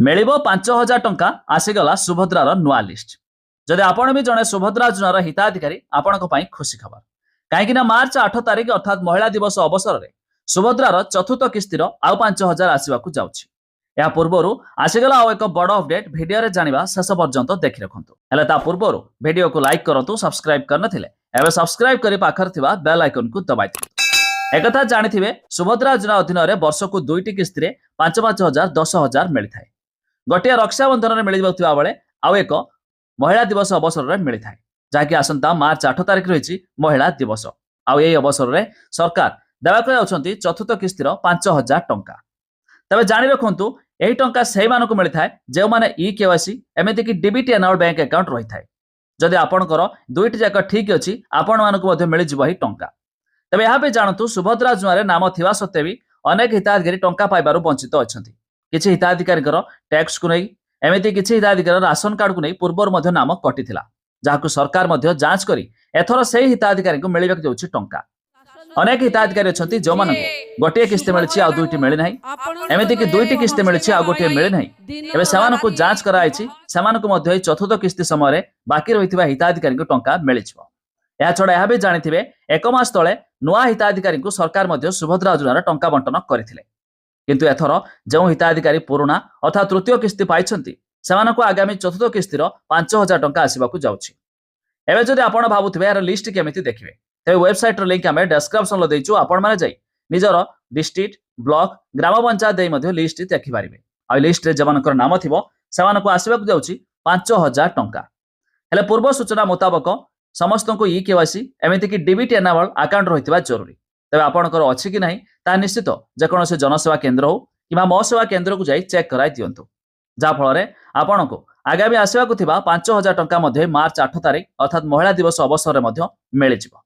मिलिबो 5,000 टंका आसीगला सुभद्रार नुआ लिस्ट। जदि आपण भी जड़े सुभद्रा योजनार हिताधिकारी आपण खुशी खबर कहीं मार्च 8 तारिख अर्थात महिला दिवस अवसर में सुभद्रार चतुर्थ किस्तिर आउ 5,000 आसवाक जाउछि। या पूर्वर आसीगला आउ एक बड़ अपडेट भिडियो जानिबा शेष पर्यंत देखि रखंतु। हेले ता पूर्वर वीडियो को लाइक करंतु, सब्सक्राइब करनथिले एबे सब्सक्राइब करी पाखर थिबा बेल आइकन को दबाइ दियंतु। एकथा जानिथिबे सुभद्रा योजना अधीन रे वर्षकु दुईटी किस्तिर 5,000 10,000 मिलिथाय। गोटे रक्षाबंधन में मिलता बेले आउ एक महिला दिवस अवसर में मिलता है जहाँकि आसंता मार्च 8 तारिख रही महिला दिवस। आउ यही अवसर में सरकार देवाक जाउछंती चतुर्थ किस्तिर 5,000 टंका। तबे जानि रखंतु यही टंका सेही मानकु मिलता है जो माने ई-केवाईसी एमिति कि डीबीटी एनाउड बैंक अकाउंट रही थाए। जदि आपणकर दुईटी जाक ठीक अछि आपण मानकु मध्ये मिल जिवो ही टंका। तबे यहाँ भी जानतु सुभद्रा योजनार नाम थिबा सत्वे भी अनेक हिताधिकारी टंका पाइबारु वंचित अछंती। किछि हिताधिकारी टैक्स को नहीं एमती किछि हिताधिकारी राशन कार्ड को नहीं पूर्वर नाम कटिथिला जहां सरकार मध्य जांच करी एथर से हिताधिकारी को मिलवाक जाउछि टंका। अनेक हिताधिकारी अछंती जो मानकु गोटे किस्ती मिलछि आ दुईटी मिलि नाही, एमती कि दुईटी किस्ती मिलछि आ गोटे मिलि नाही। एबे सेमानकु जांच कराइछि, सेमानकु मध्य चतुर्थ किस्ती समय बाकी रहिथिबा हिताधिकारी को टंका मिलिछिबो। या छडा यह भी जानिथिबे एक मास तळे नुआ हिताधिकारी को सरकार मध्य सुभद्रा योजनार टंका बंटन करथिले। किंतु एथर जो हिताधिकारी पुराणा अर्थात तृतीय किस्ती पाइछंती सेमानकु आगामी चतुर्थ किस्तिर 5,000 टंका आसीबाकु जाउछि। एबे जदि आपण भाबुथिबे यार लिस्ट केमिति देखिबे तेबे वेबसाइट रो लिंक हमें डिस्क्रिप्शन लो दैछु। आपण माने जाई निजर डिस्ट्रिक्ट ब्लॉक ग्राम पंचायत देई मध्ये लिस्ट देखि पारिबे। आ लिस्ट रे जमानकर नाम थिबो सेमानकु आसीबाकु जाउछि 5,000 टंका। हेले पूर्व सूचना मुताबक समस्तको ई-केवाईसी एमिति कि डीबीटी एनाबल अकाउंट रहितबा जरूरी। तबे आपणकर अछि कि नाही ता निश्चित जेकोसी जनसेवा केन्द्र हो कि मो सेवा केन्द्र को जाई चेक कराई दियंतु। जा फल आपनको आगामी आसवाक 5,000 टंका मार्च 8 तारिख अर्थात महिला दिवस अवसर में मिल जिवो।